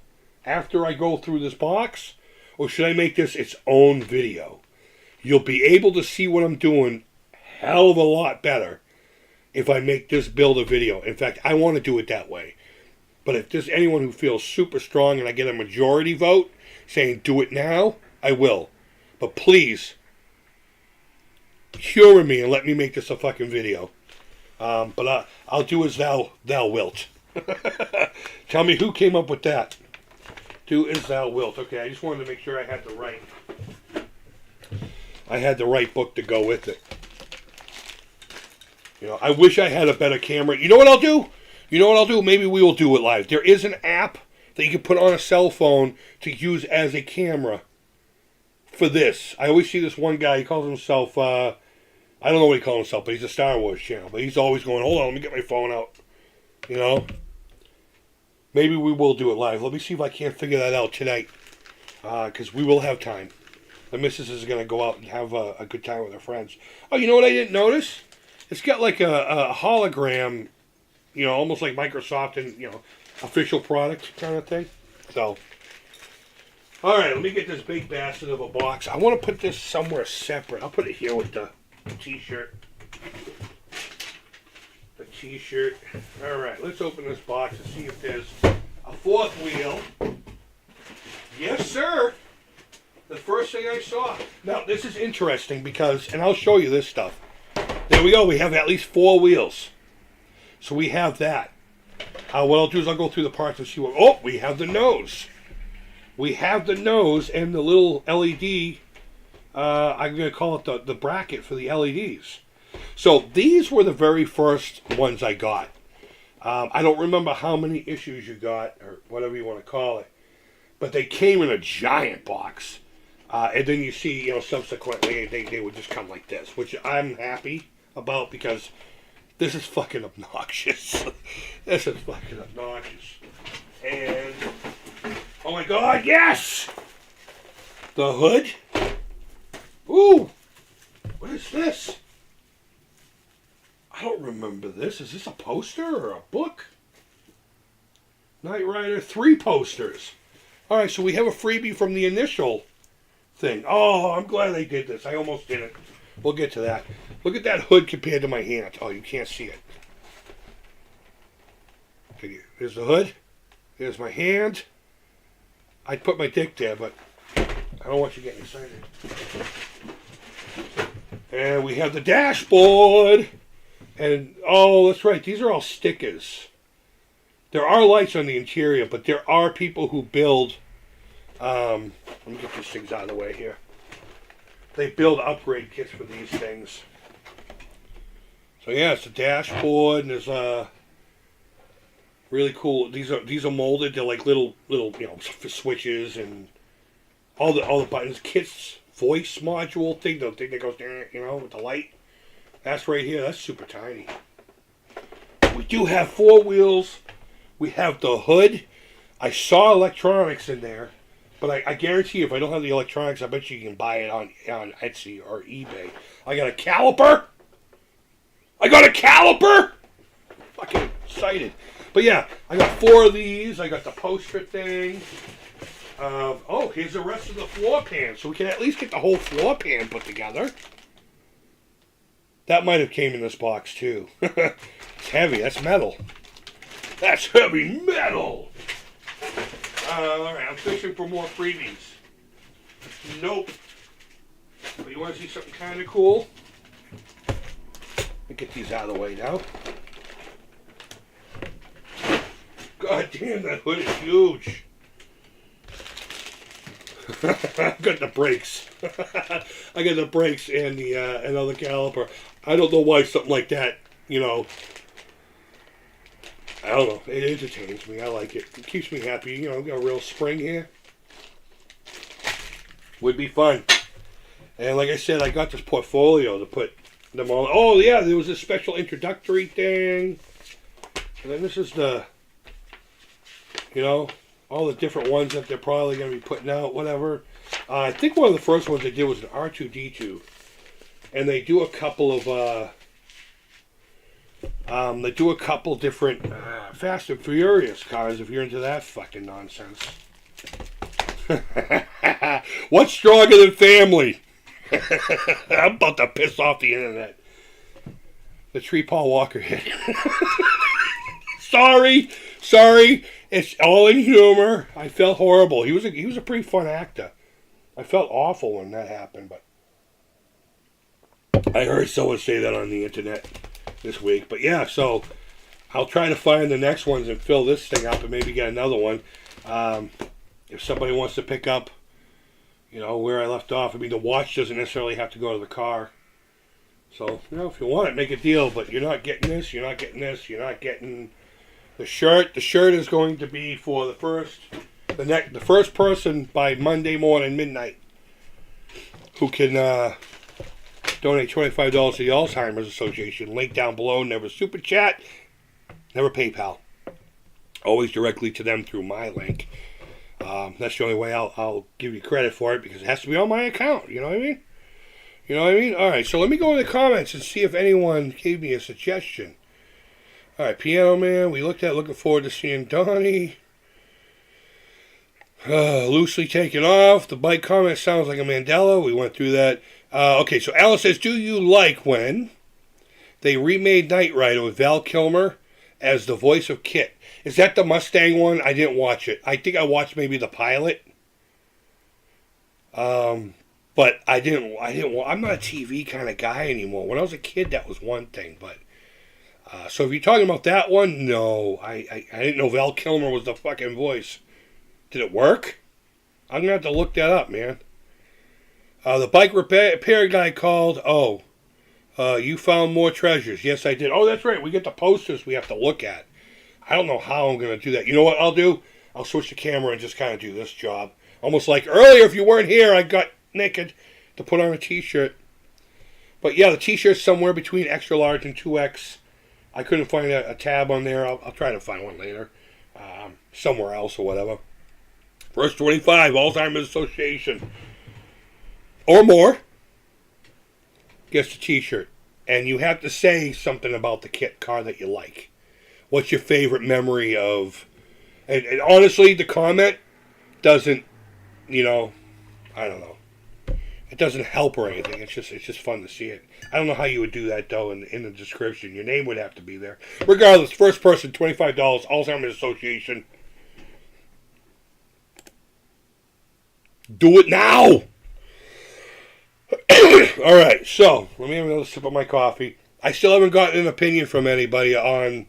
Speaker 1: after I go through this box? Or should I make this its own video? You'll be able to see what I'm doing hell of a lot better if I make this build a video. In fact, I want to do it that way. But if there's anyone who feels super strong and I get a majority vote saying do it now, I will. But please, humor me and let me make this a fucking video. But I'll do as thou wilt. Tell me who came up with that. Do as thou wilt. Okay, I just wanted to make sure I had the right book to go with it. You know, I wish I had a better camera. You know what I'll do? Maybe we will do it live. There is an app that you can put on a cell phone to use as a camera for this. I always see this one guy, he calls himself, I don't know what he calls himself, but he's a Star Wars channel. But he's always going, hold on, let me get my phone out. You know? Maybe we will do it live. Let me see if I can't figure that out tonight. Because we will have time. The missus is going to go out and have a good time with her friends. Oh, you know what I didn't notice? It's got like a hologram, you know, almost like Microsoft and, you know, official product kind of thing. So, all right, let me get this big bastard of a box. I want to put this somewhere separate. I'll put it here with the t-shirt. The t-shirt. All right, let's open this box and see if there's a fourth wheel. Yes, sir. The first thing I saw. Now, this is interesting because, and I'll show you this stuff. There we go. We have at least 4 wheels. So we have that. What I'll do is I'll go through the parts and see what... Oh, we have the nose. we have the nose and the little LED. I'm going to call it the bracket for the LEDs. So these were the very first ones I got. I don't remember how many issues you got, or whatever you want to call it, but they came in a giant box. And then you see, subsequently, they would just come like this, which I'm happy about because this is fucking obnoxious. This is fucking obnoxious. And, oh my God, yes! The hood. Ooh! What is this? I don't remember this. Is this a poster or a book? Knight Rider 3 posters. Alright, so we have a freebie from the initial thing. Oh, I'm glad they did this. I almost did it. We'll get to that. Look at that hood compared to my hand. Oh, you can't see it. There's the hood. There's my hand. I'd put my dick there, but I don't want you getting excited. And we have the dashboard. And, oh, that's right. These are all stickers. There are lights on the interior, but there are people who build... let me get these things out of the way here. They build upgrade kits for these things. So, yeah, it's a dashboard, and there's really cool... These are molded. They're like little switches and all the buttons. Kit's voice module thing, the thing that goes, with the light. That's right here. That's super tiny. We do have 4 wheels. We have the hood. I saw electronics in there, but I guarantee you if I don't have the electronics, I bet you can buy it on Etsy or eBay. I got a caliper. Fucking excited. But yeah, I got 4 of these. I got the poster thing. Here's the rest of the floor pan, so we can at least get the whole floor pan put together. That might have came in this box, too. It's heavy. That's metal. That's heavy metal! Alright, I'm fishing for more freebies. Nope. But you want to see something kind of cool? Let me get these out of the way now. God damn, that hood is huge. I got the brakes. I got the brakes and the another caliper. I don't know why something like that, I don't know. It entertains me. I like it. It keeps me happy. Got a real spring here. Would be fun. And like I said, I got this portfolio to put them all. Oh yeah, there was a special introductory thing. And then this is the, all the different ones that they're probably going to be putting out, whatever. I think one of the first ones they did was an R2-D2. And they do a couple of, different Fast and Furious cars, if you're into that fucking nonsense. What's stronger than family? I'm about to piss off the internet. The tree Paul Walker hit. Sorry. It's all in humor. I felt horrible. He was a pretty fun actor. I felt awful when that happened, but I heard someone say that on the internet this week. But yeah, so I'll try to find the next ones and fill this thing up and maybe get another one. If somebody wants to pick up, where I left off. I mean, the watch doesn't necessarily have to go to the car. So, if you want it, make a deal. But you're not getting this, you're not getting this, you're not getting the shirt. The shirt is going to be for the first person by Monday morning, midnight, who can donate $25 to the Alzheimer's Association. Link down below. Never super chat, never PayPal. Always directly to them through my link. That's the only way I'll give you credit for it, because it has to be on my account. You know what I mean? All right, so let me go in the comments and see if anyone gave me a suggestion. All right, Piano Man, we looking forward to seeing Donnie. Loosely taken off. The bike comment sounds like a Mandela. We went through that. Okay, so Alice says, do you like when they remade Knight Rider with Val Kilmer as the voice of K.I.T.T? Is that the Mustang one? I didn't watch it. I think I watched maybe the pilot. But I didn't. I'm not a TV kind of guy anymore. When I was a kid, that was one thing. But so if you're talking about that one, no, I didn't know Val Kilmer was the fucking voice. Did it work? I'm going to have to look that up, man. The bike repair guy called. Oh, you found more treasures. Yes, I did. Oh, that's right. We get the posters we have to look at. I don't know how I'm going to do that. You know what I'll do? I'll switch the camera and just kind of do this job. Almost like earlier, if you weren't here, I got naked to put on a t-shirt. But yeah, the t-shirt's somewhere between extra large and 2X. I couldn't find a tab on there. I'll try to find one later. Somewhere else or whatever. Verse 25, Alzheimer's Association. Or more. Gets the t-shirt. And you have to say something about the K.I.T.T car that you like. What's your favorite memory of... And honestly, the comment doesn't, I don't know. It doesn't help or anything. It's just fun to see it. I don't know how you would do that, though, in the description. Your name would have to be there. Regardless, first person, $25, Alzheimer's Association. Do it now! Alright, so, let me have another sip of my coffee. I still haven't gotten an opinion from anybody on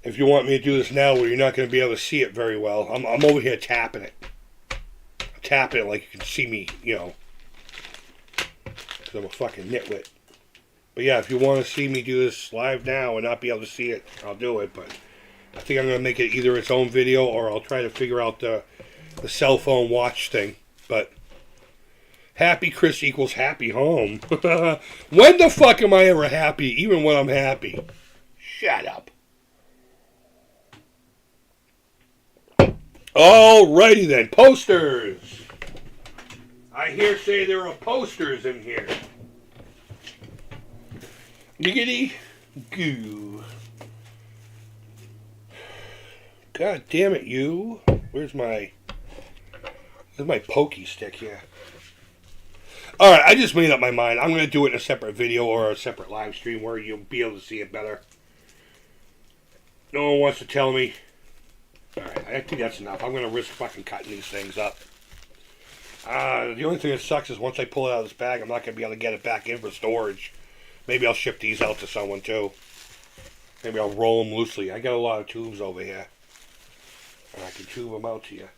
Speaker 1: if you want me to do this now where you're not going to be able to see it very well. I'm over here tapping it. I'm tapping it like you can see me, because I'm a fucking nitwit. But yeah, if you want to see me do this live now and not be able to see it, I'll do it. But I think I'm going to make it either its own video or I'll try to figure out the cell phone watch thing. But happy Chris equals happy home. When the fuck am I ever happy, even when I'm happy? Shut up. Alrighty then, posters. I hear say there are posters in here. Giggity goo. God damn it, you. Where's my pokey stick here? Alright, I just made up my mind. I'm going to do it in a separate video or a separate live stream where you'll be able to see it better. No one wants to tell me. Alright, I think that's enough. I'm going to risk fucking cutting these things up. The only thing that sucks is once I pull it out of this bag, I'm not going to be able to get it back in for storage. Maybe I'll ship these out to someone too. Maybe I'll roll them loosely. I got a lot of tubes over here. And I can tube them out to you.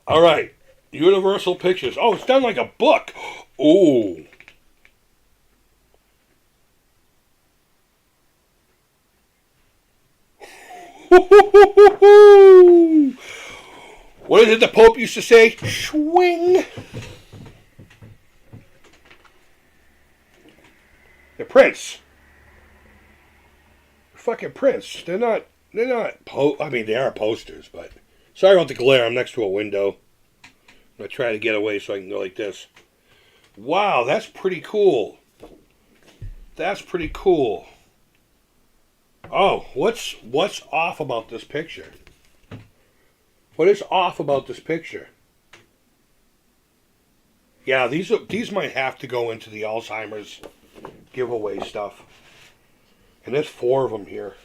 Speaker 1: Alright. Universal Pictures. Oh, it's done like a book. Oh. What is it the Pope used to say? Swing. The Prince. Fucking Prince. They're not I mean, they are posters, but sorry about the glare. I'm next to a window. I'm going to try to get away so I can go like this. Wow, that's pretty cool. That's pretty cool. Oh, what's off about this picture? What is off about this picture? Yeah, these might have to go into the Alzheimer's giveaway stuff. And there's 4 of them here.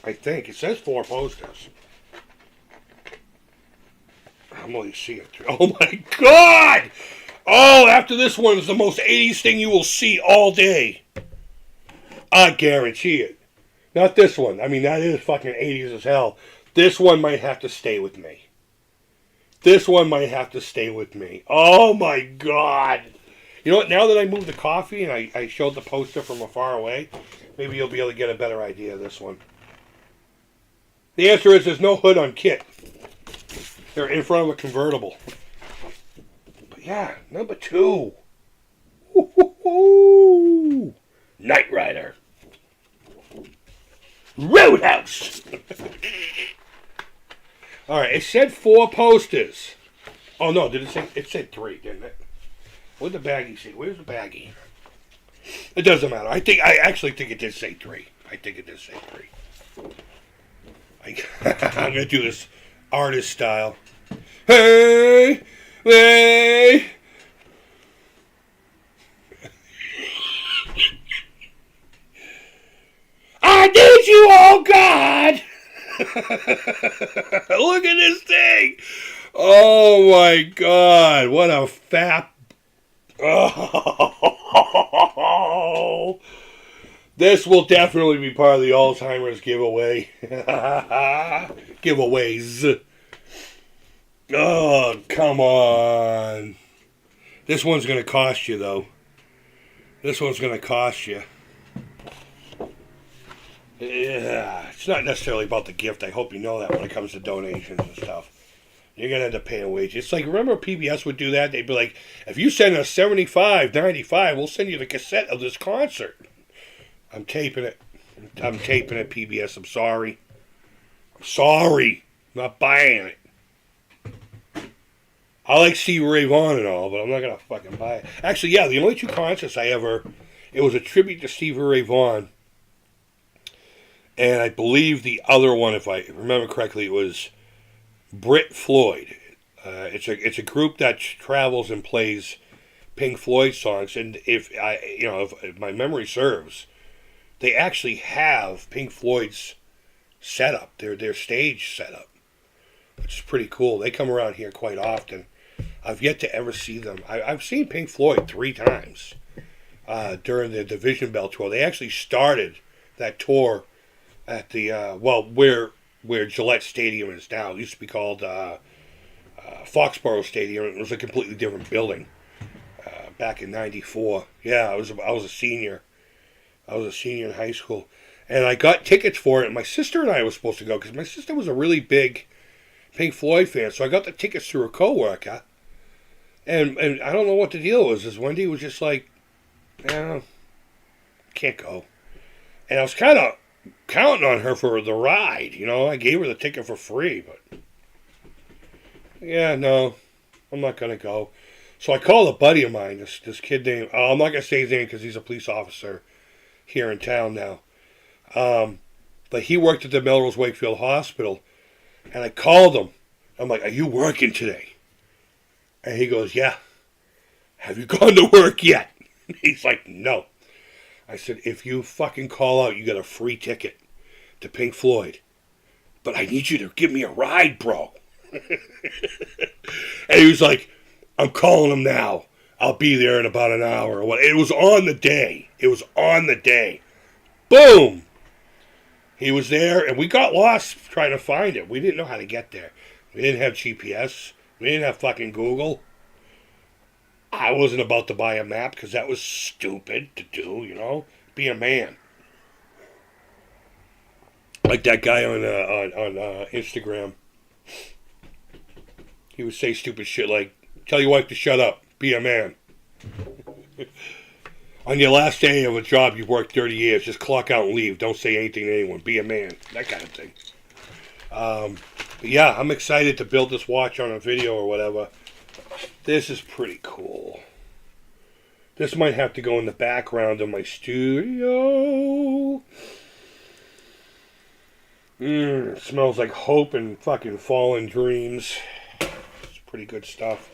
Speaker 1: I think. It says 4 posters. I'm only seeing 3. Oh my God! Oh, after this one is the most 80s thing you will see all day. I guarantee it. Not this one. I mean, that is fucking 80s as hell. This one might have to stay with me. This one might have to stay with me. Oh my God. You know what? Now that I moved the coffee and I showed the poster from afar away, maybe you'll be able to get a better idea of this one. The answer is there's no hood on K.I.T.T. They're in front of a convertible. But yeah, number 2. Woo-hoo-hoo. Knight Rider. Roadhouse. Alright, it said 4 posters. Oh no, did it say? It said 3, didn't it? What did the baggie say? Where's the baggie? It doesn't matter. I actually think it did say 3. I think it did say 3. I'm gonna do this artist style. Hey, hey. I need you, oh God! Look at this thing! Oh my God! What a fat! Oh. This will definitely be part of the Alzheimer's giveaway. Giveaways. Oh, come on. This one's going to cost you, though. This one's going to cost you. Yeah, it's not necessarily about the gift. I hope you know that when it comes to donations and stuff. You're going to end up paying wages. It's like, remember PBS would do that? They'd be like, if you send us $75.95, we'll send you the cassette of this concert. I'm taping it. I'm taping it, PBS. I'm sorry. I'm sorry. I'm not buying it. I like Stevie Ray Vaughan and all, but I'm not going to fucking buy it. Actually, yeah, the only two concerts it was a tribute to Stevie Ray Vaughan. And I believe the other one, if I remember correctly, it was Brit Floyd. It's a group that travels and plays Pink Floyd songs, and if my memory serves, they actually have Pink Floyd's setup, their stage setup, which is pretty cool. They come around here quite often. I've yet to ever see them. I've seen Pink Floyd 3 times during the Division Bell tour. They actually started that tour at the where Gillette Stadium is now. It used to be called Foxborough Stadium. It was a completely different building back in '94. Yeah, I was a senior. I was a senior in high school, and I got tickets for it. And my sister and I were supposed to go because my sister was a really big Pink Floyd fan. So I got the tickets through a coworker. And I don't know what the deal was. Is Wendy was just like, can't go. And I was kind of counting on her for the ride. I gave her the ticket for free, but yeah, no, I'm not gonna go. So I called a buddy of mine, this kid named, I'm not gonna say his name because he's a police officer here in town now. But he worked at the Melrose Wakefield Hospital, and I called him. I'm like, "Are you working today?" And he goes, "Yeah." "Have you gone to work yet?" He's like, "No." I said, "If you fucking call out, you get a free ticket to Pink Floyd. But I need you to give me a ride, bro." And he was like, "I'm calling him now. I'll be there in about an hour." It was on the day. Boom! He was there, and we got lost trying to find it. We didn't know how to get there. We didn't have GPS. We didn't have fucking Google. I wasn't about to buy a map because that was stupid to do, Be a man. Like that guy on Instagram. He would say stupid shit like, "Tell your wife to shut up. Be a man." On your last day of a job you've worked 30 years, just clock out and leave. Don't say anything to anyone. Be a man. That kind of thing. But yeah, I'm excited to build this watch on a video or whatever. This is pretty cool. This might have to go in the background of my studio. It smells like hope and fucking fallen dreams. It's pretty good stuff.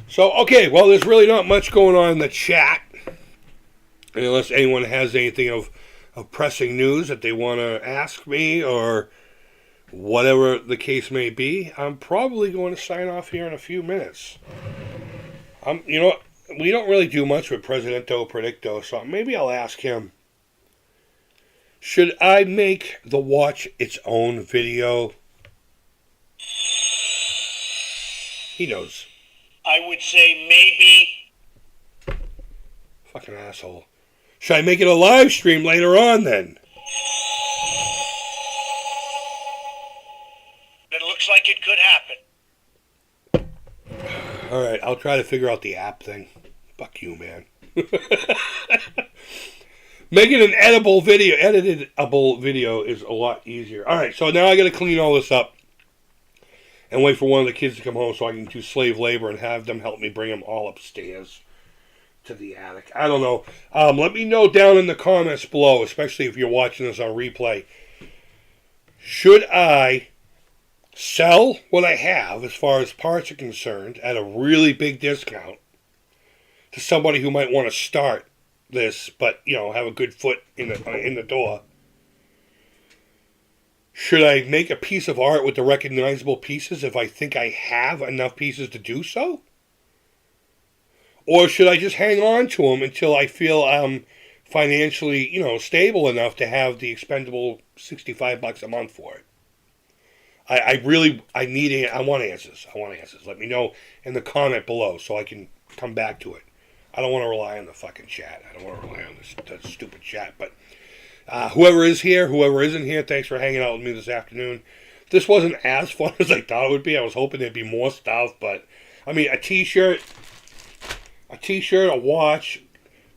Speaker 1: So, okay, well, there's really not much going on in the chat. Unless anyone has anything of pressing news that they want to ask me or whatever the case may be, I'm probably going to sign off here in a few minutes. We don't really do much with Presidento Predicto, so maybe I'll ask him, should I make the watch its own video? He knows.
Speaker 2: I would say maybe.
Speaker 1: Fucking asshole. Should I make it a live stream later on then?
Speaker 2: It looks like it could happen.
Speaker 1: Alright, I'll try to figure out the app thing. Fuck you, man. Making an editable video is a lot easier. Alright, so now I gotta clean all this up and wait for one of the kids to come home so I can do slave labor and have them help me bring them all upstairs to the attic. I don't know. Let me know down in the comments below, especially if you're watching this on replay. Should I sell what I have as far as parts are concerned at a really big discount to somebody who might want to start this, but have a good foot in the door? Should I make a piece of art with the recognizable pieces if I think I have enough pieces to do so? Or should I just hang on to them until I feel I'm financially, stable enough to have the expendable $65 a month for it? I want answers. I want answers. Let me know in the comment below so I can come back to it. I don't want to rely on the fucking chat. I don't want to rely on this stupid chat. But whoever is here, whoever isn't here, thanks for hanging out with me this afternoon. This wasn't as fun as I thought it would be. I was hoping there'd be more stuff, but I mean, a t-shirt, a watch,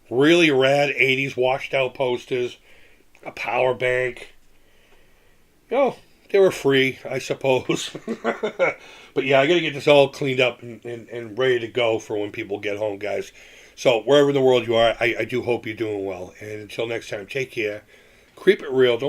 Speaker 1: really rad 80s washed out posters, a power bank. They were free, I suppose. But yeah, I got to get this all cleaned up and ready to go for when people get home, guys. So wherever in the world you are, I do hope you're doing well. And until next time, take care. Creep it real. Don't